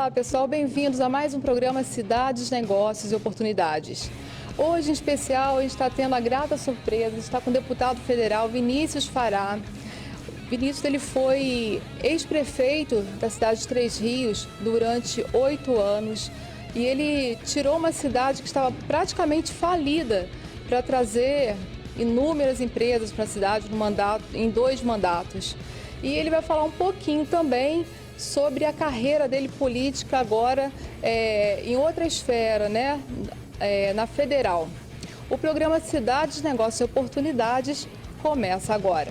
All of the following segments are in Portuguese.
Olá pessoal, bem-vindos a mais um programa Cidades, Negócios e Oportunidades. Hoje em especial a gente está tendo a grata surpresa de estar com o deputado federal Vinícius Fará. Vinícius ele foi ex-prefeito da cidade de Três Rios durante 8 anos e ele tirou uma cidade que estava praticamente falida para trazer inúmeras empresas para a cidade em 2 mandatos. E ele vai falar um pouquinho também sobre a carreira dele política agora em outra esfera, né? Na federal. O programa Cidades, Negócios e Oportunidades começa agora.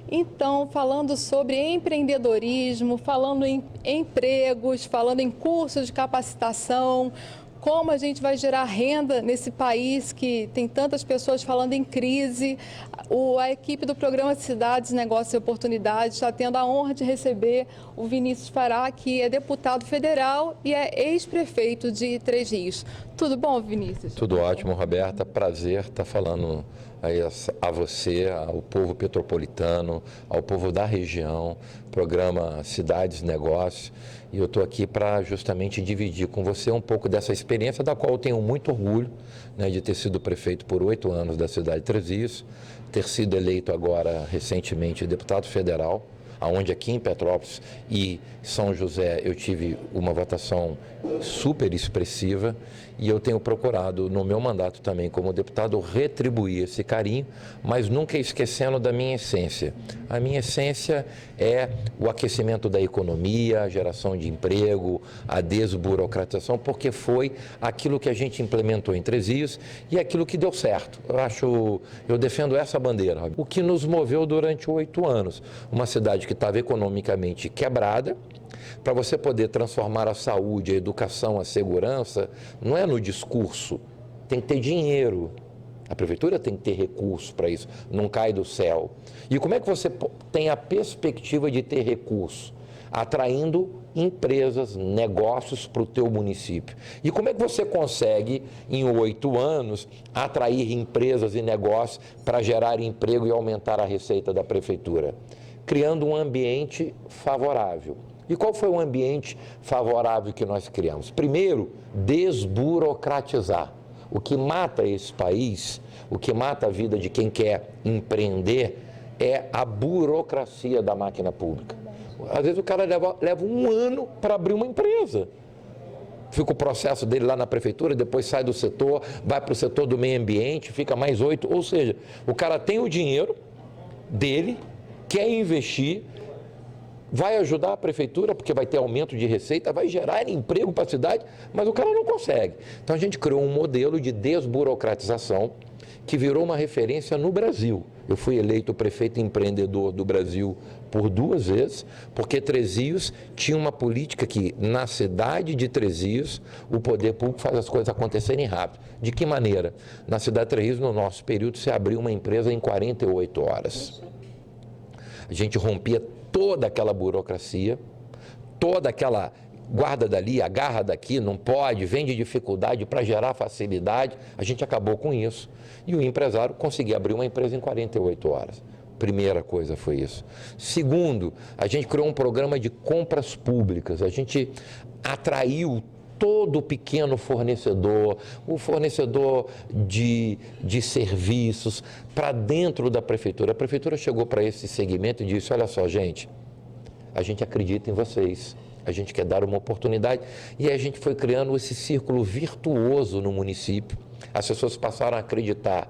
Então, falando sobre empreendedorismo, falando em empregos, falando em cursos de capacitação, como a gente vai gerar renda nesse país que tem tantas pessoas falando em crise. A equipe do programa Cidades, Negócios e Oportunidades está tendo a honra de receber o Vinícius Fará, que é deputado federal e é ex-prefeito de Três Rios. Tudo bom, Vinícius? Tudo ótimo, Roberta. Prazer estar falando aí a você, ao povo petropolitano, ao povo da região, programa Cidades, Negócios. E eu estou aqui para justamente dividir com você um pouco dessa experiência, da qual eu tenho muito orgulho, né, de ter sido prefeito por 8 anos da cidade de Três Rios, ter sido eleito agora recentemente deputado federal, onde aqui em Petrópolis e São José eu tive uma votação super expressiva e eu tenho procurado no meu mandato também como deputado retribuir esse carinho, mas nunca esquecendo da minha essência. A minha essência é o aquecimento da economia, a geração de emprego, a desburocratização, porque foi aquilo que a gente implementou em Três Rios e aquilo que deu certo. Eu defendo essa bandeira. O que nos moveu durante 8 anos, uma cidade que estava economicamente quebrada. Para você poder transformar a saúde, a educação, a segurança, não é no discurso, tem que ter dinheiro. A prefeitura tem que ter recurso para isso, não cai do céu. E como é que você tem a perspectiva de ter recurso? Atraindo empresas, negócios para o teu município. E como é que você consegue, em 8 anos, atrair empresas e negócios para gerar emprego e aumentar a receita da prefeitura? Criando um ambiente favorável. E qual foi o ambiente favorável que nós criamos? Primeiro, desburocratizar. O que mata esse país, o que mata a vida de quem quer empreender é a burocracia da máquina pública. Às vezes o cara leva 1 ano para abrir uma empresa. Fica o processo dele lá na prefeitura, depois sai do setor, vai para o setor do meio ambiente, fica mais 8. Ou seja, o cara tem o dinheiro dele, quer investir, vai ajudar a prefeitura porque vai ter aumento de receita, vai gerar emprego para a cidade, mas o cara não consegue. Então a gente criou um modelo de desburocratização que virou uma referência no Brasil. Eu fui eleito prefeito empreendedor do Brasil por 2 vezes, porque Três Rios tinha uma política que na cidade de Três Rios o poder público faz as coisas acontecerem rápido. De que maneira? Na cidade de Três Rios, no nosso período, se abriu uma empresa em 48 horas. A gente rompia toda aquela burocracia, toda aquela guarda dali, agarra daqui, não pode, vem de dificuldade para gerar facilidade. A gente acabou com isso. E o empresário conseguia abrir uma empresa em 48 horas. Primeira coisa foi isso. Segundo, a gente criou um programa de compras públicas. A gente atraiu todo pequeno fornecedor, o fornecedor de serviços para dentro da prefeitura. A prefeitura chegou para esse segmento e disse, olha só, gente, a gente acredita em vocês, a gente quer dar uma oportunidade. E aí a gente foi criando esse círculo virtuoso no município. As pessoas passaram a acreditar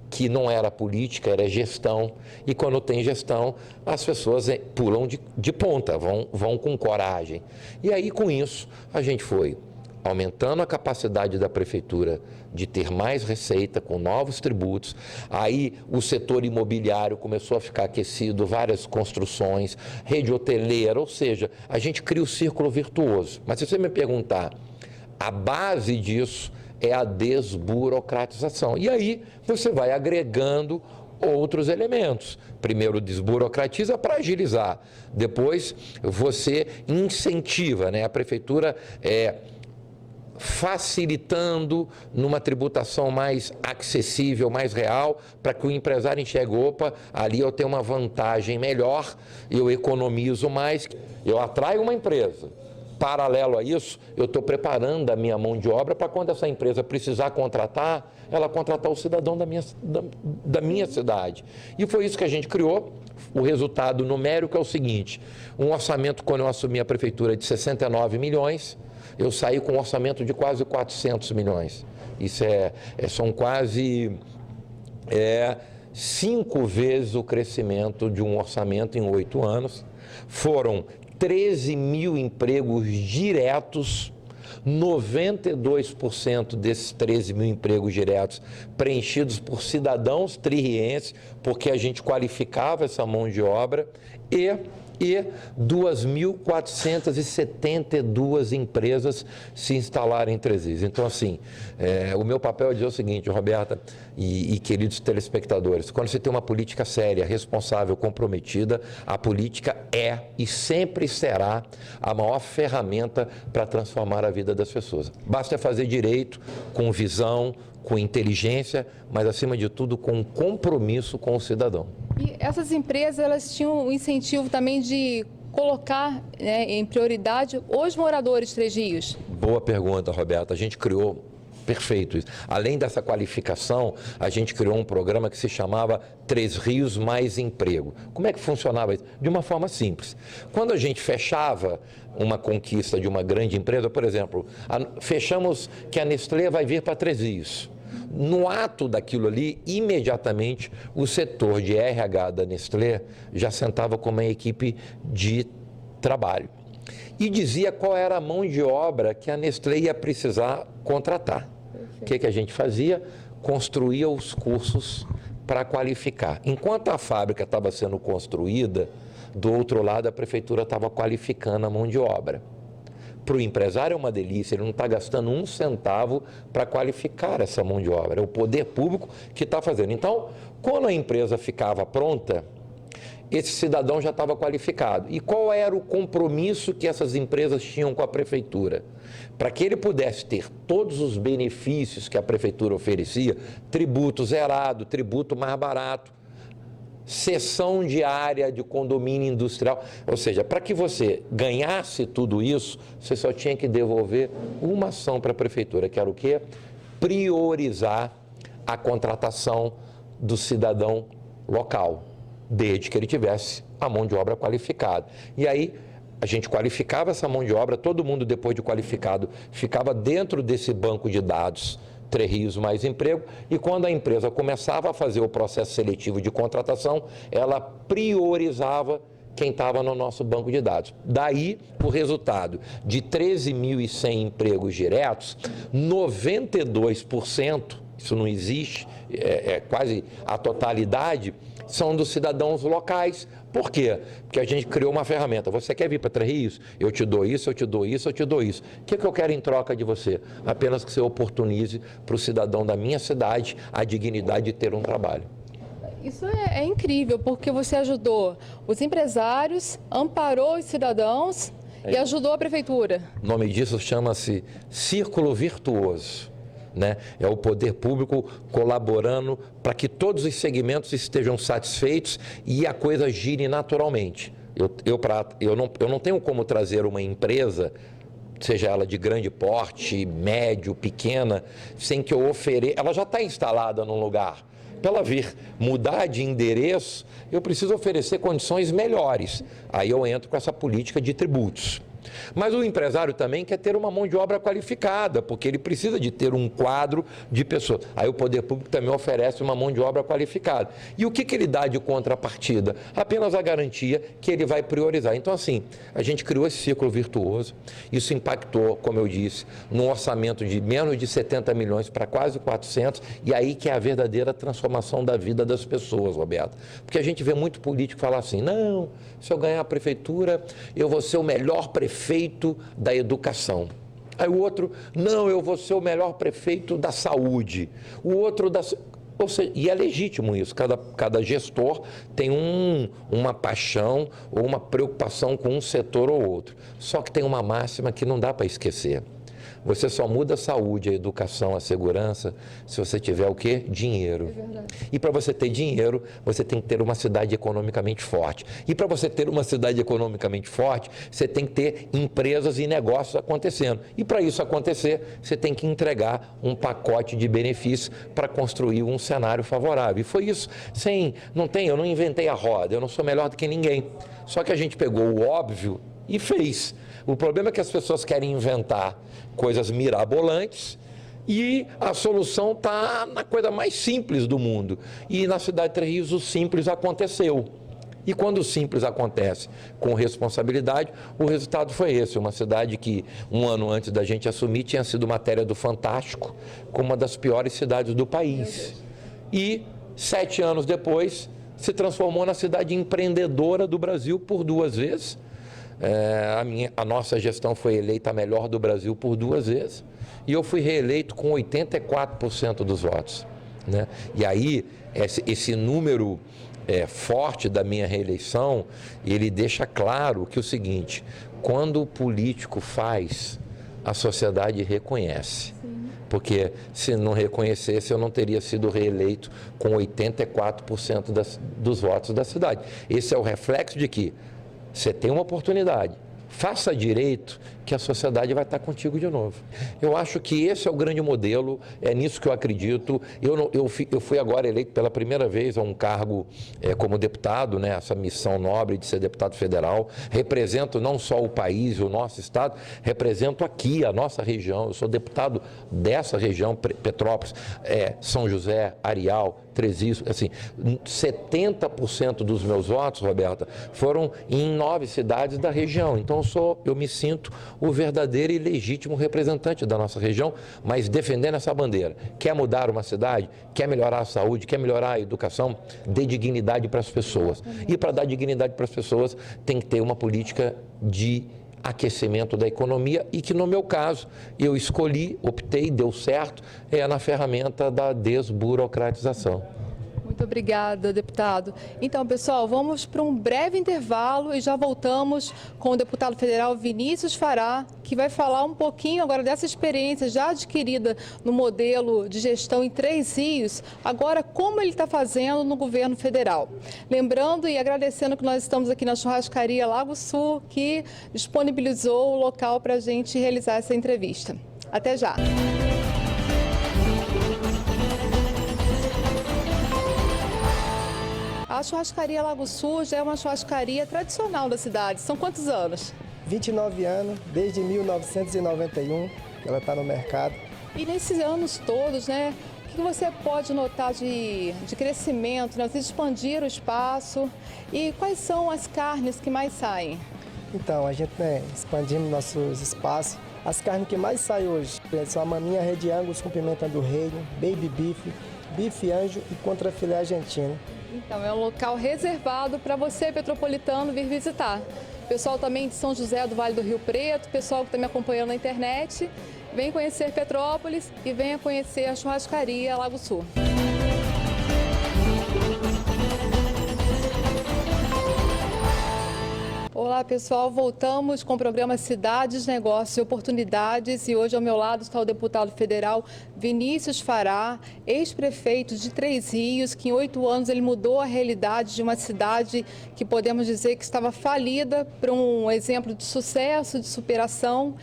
que não era política, era gestão, e quando tem gestão, as pessoas pulam de ponta, vão com coragem. E aí, com isso, a gente foi aumentando a capacidade da prefeitura de ter mais receita com novos tributos. Aí o setor imobiliário começou a ficar aquecido, várias construções, rede hoteleira, ou seja, a gente cria o círculo virtuoso. Mas se você me perguntar, a base disso é a desburocratização. E aí você vai agregando outros elementos. Primeiro desburocratiza para agilizar, depois você incentiva, né? A prefeitura facilitando numa tributação mais acessível, mais real, para que o empresário enxergue, opa, ali eu tenho uma vantagem melhor, eu economizo mais, eu atraio uma empresa. Paralelo a isso, eu estou preparando a minha mão de obra para quando essa empresa precisar contratar, ela contratar o cidadão da minha cidade. E foi isso que a gente criou. O resultado numérico é o seguinte: um orçamento, quando eu assumi a prefeitura, de 69 milhões, eu saí com um orçamento de quase 400 milhões. Isso são quase 5 vezes o crescimento de um orçamento em 8 anos. Foram 13 mil empregos diretos, 92% desses 13 mil empregos diretos preenchidos por cidadãos tririenses, porque a gente qualificava essa mão de obra, e 2.472 empresas se instalaram em Três Rios. Então, assim, o meu papel é dizer o seguinte, Roberta e queridos telespectadores: quando você tem uma política séria, responsável, comprometida, a política é e sempre será a maior ferramenta para transformar a vida das pessoas. Basta fazer direito, com visão, com inteligência, mas, acima de tudo, com compromisso com o cidadão. E essas empresas, elas tinham o incentivo também de colocar, né, em prioridade os moradores de Três Rios? Boa pergunta, Roberta. A gente criou, perfeito isso. Além dessa qualificação, a gente criou um programa que se chamava Três Rios Mais Emprego. Como é que funcionava isso? De uma forma simples. Quando a gente fechava uma conquista de uma grande empresa, por exemplo, fechamos que a Nestlé vai vir para Três Rios. No ato daquilo ali, imediatamente, o setor de RH da Nestlé já sentava com uma equipe de trabalho e dizia qual era a mão de obra que a Nestlé ia precisar contratar. O que a gente fazia? Construía os cursos para qualificar. Enquanto a fábrica estava sendo construída, do outro lado a prefeitura estava qualificando a mão de obra. Para o empresário é uma delícia, ele não está gastando um centavo para qualificar essa mão de obra, é o poder público que está fazendo. Então, quando a empresa ficava pronta, esse cidadão já estava qualificado. E qual era o compromisso que essas empresas tinham com a prefeitura? Para que ele pudesse ter todos os benefícios que a prefeitura oferecia, tributo zerado, tributo mais barato, cessão de área de condomínio industrial, ou seja, para que você ganhasse tudo isso, você só tinha que devolver uma ação para a prefeitura, que era o quê? Priorizar a contratação do cidadão local, desde que ele tivesse a mão de obra qualificada. E aí a gente qualificava essa mão de obra, todo mundo, depois de qualificado, ficava dentro desse banco de dados Três Rios Mais Emprego, e quando a empresa começava a fazer o processo seletivo de contratação, ela priorizava quem estava no nosso banco de dados. Daí, o resultado de 13.100 empregos diretos, 92%, isso não existe, é quase a totalidade, são dos cidadãos locais. Por quê? Porque a gente criou uma ferramenta. Você quer vir para Três Rios? Eu te dou isso, eu te dou isso, eu te dou isso. O que eu quero em troca de você? Apenas que você oportunize para o cidadão da minha cidade a dignidade de ter um trabalho. Isso é incrível, porque você ajudou os empresários, amparou os cidadãos e ajudou a prefeitura. O nome disso chama-se círculo virtuoso. Né? É o poder público colaborando para que todos os segmentos estejam satisfeitos e a coisa gire naturalmente. Eu não tenho como trazer uma empresa, seja ela de grande porte, médio, pequena, sem que eu ofereça. Ela já está instalada num lugar. Para ela vir mudar de endereço, eu preciso oferecer condições melhores. Aí eu entro com essa política de tributos. Mas o empresário também quer ter uma mão de obra qualificada, porque ele precisa de ter um quadro de pessoas. Aí o poder público também oferece uma mão de obra qualificada. E o que ele dá de contrapartida? Apenas a garantia que ele vai priorizar. Então, assim, a gente criou esse ciclo virtuoso. Isso impactou, como eu disse, num orçamento de menos de 70 milhões para quase 400, e aí que é a verdadeira transformação da vida das pessoas, Roberto. Porque a gente vê muito político falar assim: não, se eu ganhar a prefeitura, eu vou ser o melhor prefeito da educação. Aí o outro: não, eu vou ser o melhor prefeito da saúde. O outro da... Ou seja, e é legítimo isso, cada gestor tem uma paixão ou uma preocupação com um setor ou outro. Só que tem uma máxima que não dá para esquecer. Você só muda a saúde, a educação, a segurança, se você tiver o quê? Dinheiro. É verdade. E para você ter dinheiro, você tem que ter uma cidade economicamente forte. E para você ter uma cidade economicamente forte, você tem que ter empresas e negócios acontecendo. E para isso acontecer, você tem que entregar um pacote de benefícios para construir um cenário favorável. E foi isso. Eu não inventei a roda, eu não sou melhor do que ninguém. Só que a gente pegou o óbvio e fez. O problema é que as pessoas querem inventar coisas mirabolantes e a solução está na coisa mais simples do mundo. E na cidade de Três Rios o simples aconteceu. E quando o simples acontece com responsabilidade, o resultado foi esse. Uma cidade que, um ano antes da gente assumir, tinha sido matéria do Fantástico como uma das piores cidades do país. E 7 anos depois, se transformou na cidade empreendedora do Brasil por 2 vezes. A nossa gestão foi eleita a melhor do Brasil por 2 vezes. E eu fui reeleito com 84% dos votos, né? E aí, esse número forte da minha reeleição, ele deixa claro que o seguinte: quando o político faz, a sociedade reconhece. Porque se não reconhecesse, eu não teria sido reeleito com 84% dos votos da cidade. Esse é o reflexo de que você tem uma oportunidade, faça direito, que a sociedade vai estar contigo de novo. Eu acho que esse é o grande modelo, é nisso que eu acredito. Eu fui agora eleito pela primeira vez a um cargo como deputado, né, essa missão nobre de ser deputado federal. Represento não só o país, o nosso estado, represento aqui a nossa região. Eu sou deputado dessa região, Petrópolis, São José, Areal, Três Rios, assim, 70% dos meus votos, Roberta, foram em 9 cidades da região. Então eu me sinto o verdadeiro e legítimo representante da nossa região, mas defendendo essa bandeira. Quer mudar uma cidade? Quer melhorar a saúde? Quer melhorar a educação? Dê dignidade para as pessoas. E para dar dignidade para as pessoas, tem que ter uma política de aquecimento da economia e que, no meu caso, eu escolhi, optei, deu certo, na ferramenta da desburocratização. Muito obrigada, deputado. Então, pessoal, vamos para um breve intervalo e já voltamos com o deputado federal Vinícius Fará, que vai falar um pouquinho agora dessa experiência já adquirida no modelo de gestão em Três Rios, agora como ele está fazendo no governo federal. Lembrando e agradecendo que nós estamos aqui na churrascaria Lago Sul, que disponibilizou o local para a gente realizar essa entrevista. Até já! A churrascaria Lago Sul já é uma churrascaria tradicional da cidade. São quantos anos? 29 anos, desde 1991 que ela está no mercado. E nesses anos todos, né, o que você pode notar de crescimento, né? Vocês expandiram o espaço e quais são as carnes que mais saem? Então, a gente expandimos nossos espaços. As carnes que mais saem hoje são a maminha Red Angus com pimenta do reino, baby beef, bife anjo e contrafilé argentino. Então, é um local reservado para você, petropolitano, vir visitar. Pessoal também de São José do Vale do Rio Preto, pessoal que está me acompanhando na internet, vem conhecer Petrópolis e venha conhecer a churrascaria Lago Sul. Olá pessoal, voltamos com o programa Cidades, Negócios e Oportunidades e hoje ao meu lado está o deputado federal Vinícius Fará, ex-prefeito de Três Rios, que em 8 anos ele mudou a realidade de uma cidade que podemos dizer que estava falida para um exemplo de sucesso, de superação.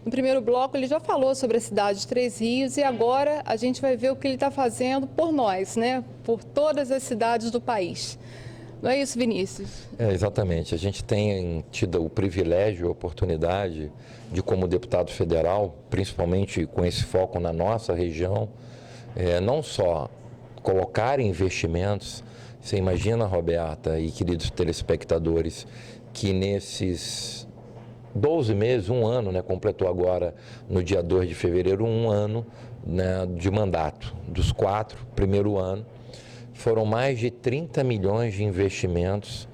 No primeiro bloco ele já falou sobre a cidade de Três Rios e agora a gente vai ver o que ele está fazendo por nós, né? Por todas as cidades do país. Não é isso, Vinícius? Exatamente. A gente tem tido o privilégio, a oportunidade de, como deputado federal, principalmente com esse foco na nossa região, não só colocar investimentos. Você imagina, Roberta e queridos telespectadores, que nesses 12 meses, 1 ano, né, completou agora no dia 2 de fevereiro, 1 ano, né, de mandato, dos 4, primeiro ano. Foram mais de 30 milhões de investimentos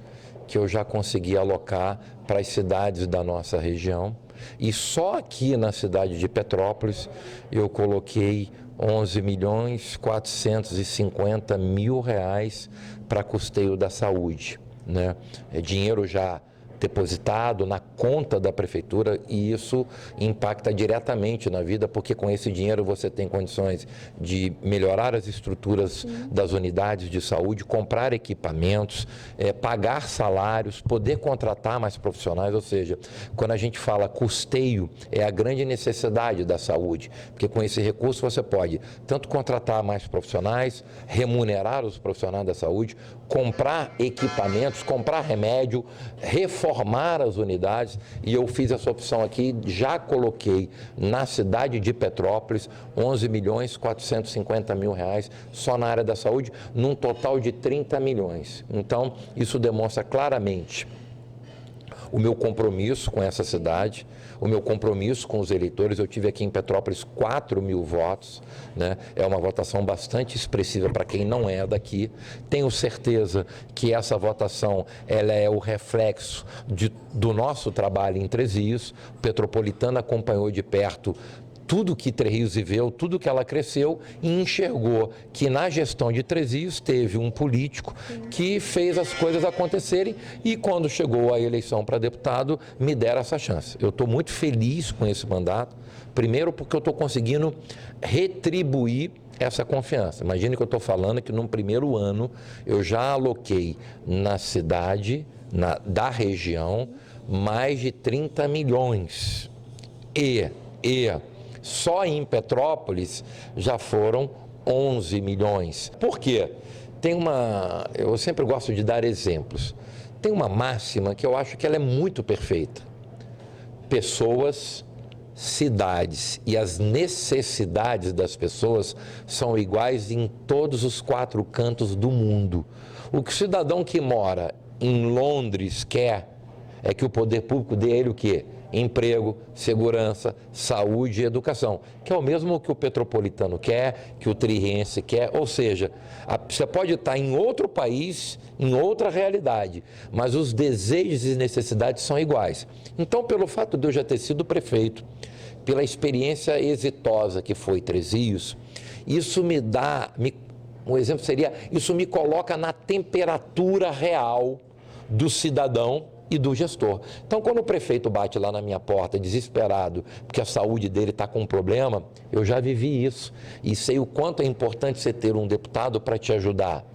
que eu já consegui alocar para as cidades da nossa região. E só aqui na cidade de Petrópolis eu coloquei 11.450.000 reais para custeio da saúde, né? É dinheiro já depositado na conta da prefeitura e isso impacta diretamente na vida, porque com esse dinheiro você tem condições de melhorar as estruturas das unidades de saúde, comprar equipamentos, pagar salários, poder contratar mais profissionais, ou seja, quando a gente fala custeio, é a grande necessidade da saúde, porque com esse recurso você pode tanto contratar mais profissionais, remunerar os profissionais da saúde, comprar equipamentos, comprar remédio, reformar as unidades, e eu fiz essa opção aqui, já coloquei na cidade de Petrópolis 11.450.000 reais só na área da saúde, num total de 30 milhões. Então, isso demonstra claramente o meu compromisso com essa cidade, o meu compromisso com os eleitores. Eu tive aqui em Petrópolis 4.000 votos, né? É uma votação bastante expressiva para quem não é daqui. Tenho certeza que essa votação ela é o reflexo do nosso trabalho em Três Rios. O Petropolitano acompanhou de perto tudo que Três Rios viveu, tudo que ela cresceu e enxergou que na gestão de Três Rios teve um político que fez as coisas acontecerem e quando chegou a eleição para deputado me deram essa chance. Eu estou muito feliz com esse mandato, primeiro porque eu estou conseguindo retribuir essa confiança. Imagine que eu estou falando que no primeiro ano eu já aloquei na cidade, da região, mais de 30 milhões e só em Petrópolis já foram 11 milhões. Por quê? Eu sempre gosto de dar exemplos. Tem uma máxima que eu acho que ela é muito perfeita. Pessoas, cidades e as necessidades das pessoas são iguais em todos os 4 cantos do mundo. O que o cidadão que mora em Londres quer é que o poder público dê a ele o quê? Emprego, segurança, saúde e educação, que é o mesmo que o petropolitano quer, que o tririense quer, ou seja, você pode estar em outro país, em outra realidade, mas os desejos e necessidades são iguais. Então, pelo fato de eu já ter sido prefeito, pela experiência exitosa que foi Três Rios, isso um exemplo seria, isso me coloca na temperatura real do cidadão e do gestor. Então, quando o prefeito bate lá na minha porta, desesperado, porque a saúde dele está com um problema, eu já vivi isso e sei o quanto é importante você ter um deputado para te ajudar.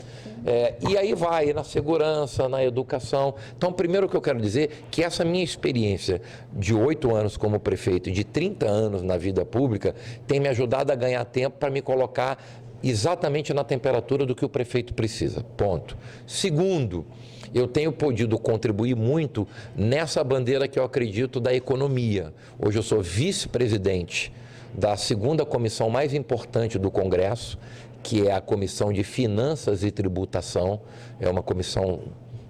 E aí vai na segurança, na educação. Então, primeiro que eu quero dizer que essa minha experiência de 8 anos como prefeito e de 30 anos na vida pública tem me ajudado a ganhar tempo para me colocar exatamente na temperatura do que o prefeito precisa. Ponto. Segundo, eu tenho podido contribuir muito nessa bandeira que eu acredito da economia. Hoje eu sou vice-presidente da segunda comissão mais importante do Congresso, que é a Comissão de Finanças e Tributação. É uma comissão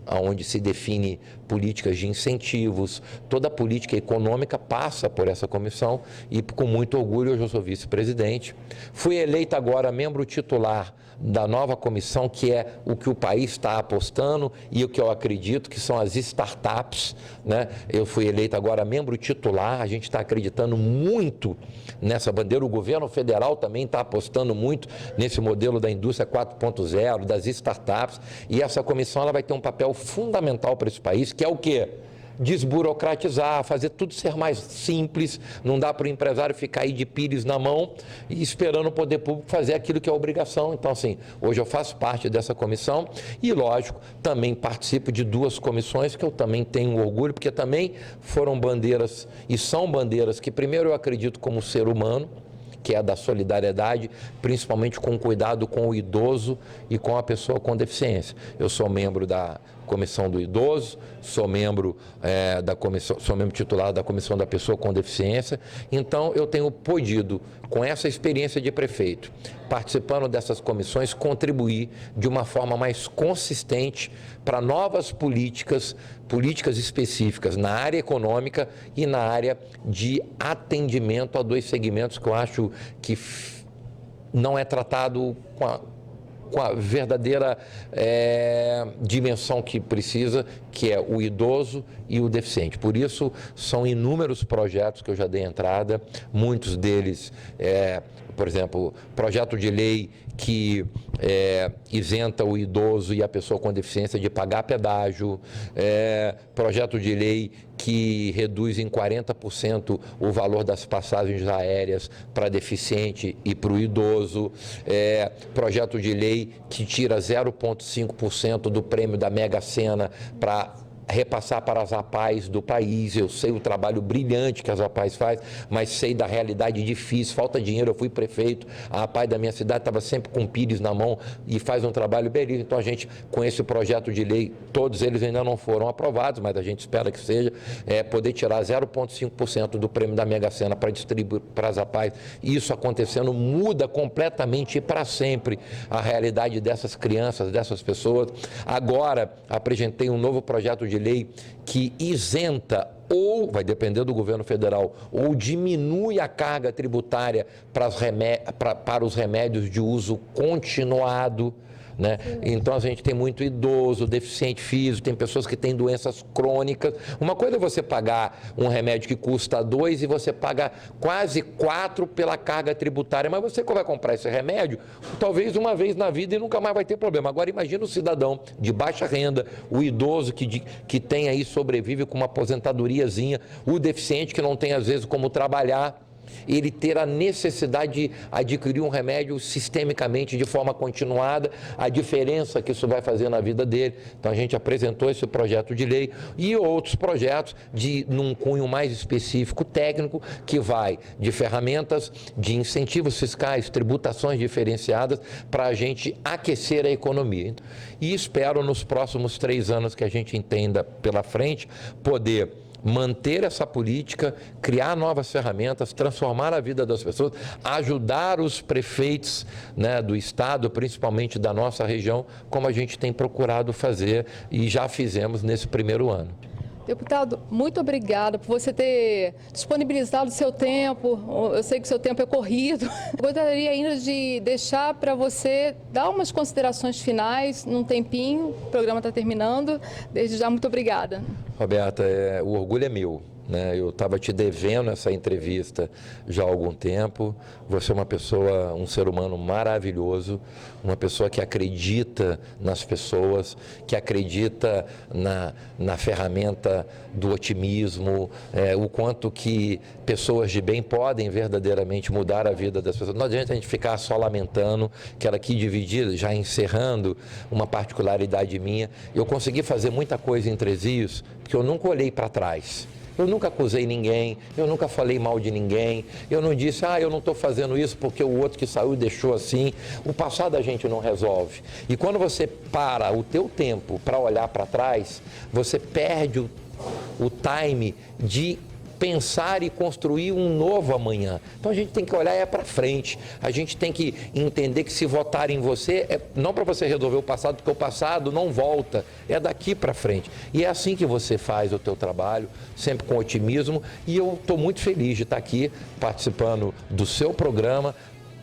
onde se define políticas de incentivos, toda a política econômica passa por essa comissão e com muito orgulho hoje eu sou vice-presidente. Fui eleito agora membro titular da nova comissão, que é o que o país está apostando e o que eu acredito que são as startups, né? Eu fui eleito agora membro titular, a gente está acreditando muito nessa bandeira, o governo federal também está apostando muito nesse modelo da indústria 4.0, das startups, e essa comissão ela vai ter um papel fundamental para esse país, que é o quê? Desburocratizar, fazer tudo ser mais simples, não dá para o empresário ficar aí de pires na mão e esperando o poder público fazer aquilo que é obrigação. Então, assim, hoje eu faço parte dessa comissão e, lógico, também participo de 2 comissões que eu também tenho orgulho, porque também foram bandeiras e são bandeiras que, primeiro, eu acredito como ser humano, que é a da solidariedade, principalmente com cuidado com o idoso e com a pessoa com deficiência. Eu sou membro da Comissão do Idoso, sou membro titular da Comissão da Pessoa com Deficiência, então eu tenho podido, com essa experiência de prefeito, participando dessas comissões, contribuir de uma forma mais consistente para novas políticas específicas na área econômica e na área de atendimento a 2 segmentos que eu acho que não é tratado com a verdadeira dimensão que precisa, que é o idoso e o deficiente. Por isso, são inúmeros projetos que eu já dei entrada, muitos deles, por exemplo, projeto de lei que isenta o idoso e a pessoa com deficiência de pagar pedágio, projeto de lei que reduz em 40% o valor das passagens aéreas para deficiente e para o idoso, projeto de lei que tira 0,5% do prêmio da Mega Sena para repassar para as APAES do país. Eu sei o trabalho brilhante que as APAES faz, mas sei da realidade difícil, falta dinheiro. Eu fui prefeito, a APAE da minha cidade estava sempre com o pires na mão e faz um trabalho belíssimo. Então a gente, com esse projeto de lei, todos eles ainda não foram aprovados, mas a gente espera que seja, poder tirar 0,5% do prêmio da Mega Sena para distribuir para as APAES. Isso acontecendo muda completamente e para sempre a realidade dessas crianças, dessas pessoas. Agora apresentei um novo projeto de lei que isenta, ou vai depender do governo federal, ou diminui a carga tributária para os remédios de uso continuado, né? Então a gente tem muito idoso, deficiente físico, tem pessoas que têm doenças crônicas. Uma coisa é você pagar um remédio que custa 2 e você paga quase 4 pela carga tributária, mas você vai comprar esse remédio talvez uma vez na vida e nunca mais vai ter problema. Agora imagina o cidadão de baixa renda, o idoso que tem aí, sobrevive com uma aposentadoriazinha, o deficiente que não tem às vezes como trabalhar, ele ter a necessidade de adquirir um remédio sistemicamente, de forma continuada, a diferença que isso vai fazer na vida dele. Então a gente apresentou esse projeto de lei e outros projetos num cunho mais específico técnico, que vai de ferramentas de incentivos fiscais, tributações diferenciadas para a gente aquecer a economia. E espero nos próximos 3 anos que a gente entenda pela frente, poder manter essa política, criar novas ferramentas, transformar a vida das pessoas, ajudar os prefeitos, né, do estado, principalmente da nossa região, como a gente tem procurado fazer e já fizemos nesse primeiro ano. Deputado, muito obrigada por você ter disponibilizado o seu tempo. Eu sei que o seu tempo é corrido. Gostaria ainda de deixar para você dar umas considerações finais num tempinho. O programa está terminando. Desde já, muito obrigada. Roberta, o orgulho é meu. Eu estava te devendo essa entrevista já há algum tempo. Você é uma pessoa, um ser humano maravilhoso, uma pessoa que acredita nas pessoas, que acredita na ferramenta do otimismo, o quanto que pessoas de bem podem verdadeiramente mudar a vida das pessoas. Não adianta a gente ficar só lamentando. Quero aqui dividir, já encerrando uma particularidade minha. Eu consegui fazer muita coisa em Três Rios, porque eu nunca olhei para trás. Eu nunca acusei ninguém, eu nunca falei mal de ninguém, eu não disse, eu não estou fazendo isso porque o outro que saiu deixou assim. O passado a gente não resolve. E quando você para o teu tempo para olhar para trás, você perde o time de pensar e construir um novo amanhã. Então a gente tem que olhar para frente, a gente tem que entender que se votar em você, não para você resolver o passado, porque o passado não volta, é daqui para frente. E é assim que você faz o teu trabalho, sempre com otimismo, e eu estou muito feliz de estar aqui participando do seu programa,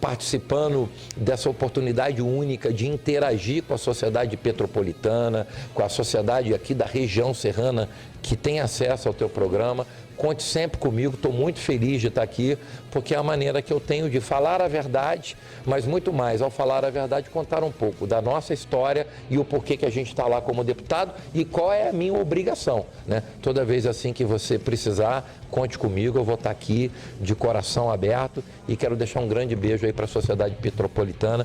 participando dessa oportunidade única de interagir com a sociedade petropolitana, com a sociedade aqui da região serrana que tem acesso ao teu programa. Conte sempre comigo, estou muito feliz de estar aqui, porque é a maneira que eu tenho de falar a verdade, mas muito mais, ao falar a verdade, contar um pouco da nossa história e o porquê que a gente está lá como deputado e qual é a minha obrigação, né? Toda vez assim que você precisar, conte comigo, eu vou estar aqui de coração aberto e quero deixar um grande beijo aí para a sociedade petropolitana.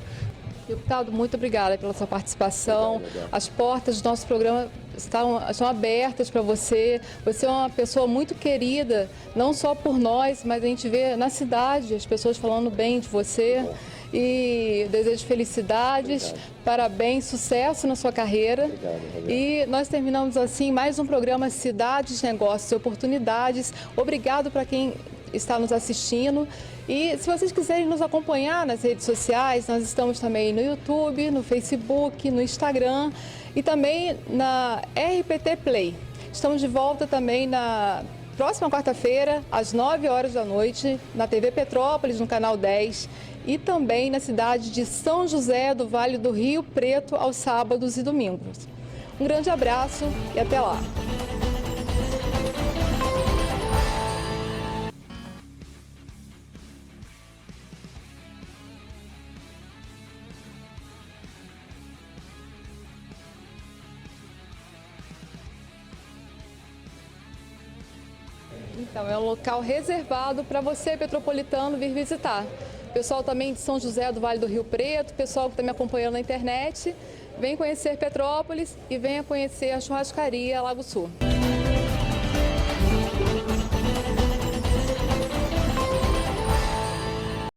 Deputado, muito obrigada pela sua participação. As portas do nosso programa estão abertas para você. Você é uma pessoa muito querida, não só por nós, mas a gente vê na cidade as pessoas falando bem de você. E desejo felicidades, obrigado. Parabéns, sucesso na sua carreira. Obrigado. E nós terminamos assim mais um programa Cidades, Negócios e Oportunidades. Obrigado para quem está nos assistindo. E se vocês quiserem nos acompanhar nas redes sociais, nós estamos também no YouTube, no Facebook, no Instagram e também na RPT Play. Estamos de volta também na próxima quarta-feira, às 9 horas da noite, na TV Petrópolis, no canal 10. e também na cidade de São José do Vale do Rio Preto aos sábados e domingos. Um grande abraço e até lá! Então, é um local reservado para você, petropolitano, vir visitar. Pessoal também de São José do Vale do Rio Preto, pessoal que está me acompanhando na internet, vem conhecer Petrópolis e venha conhecer a churrascaria Lago Sul.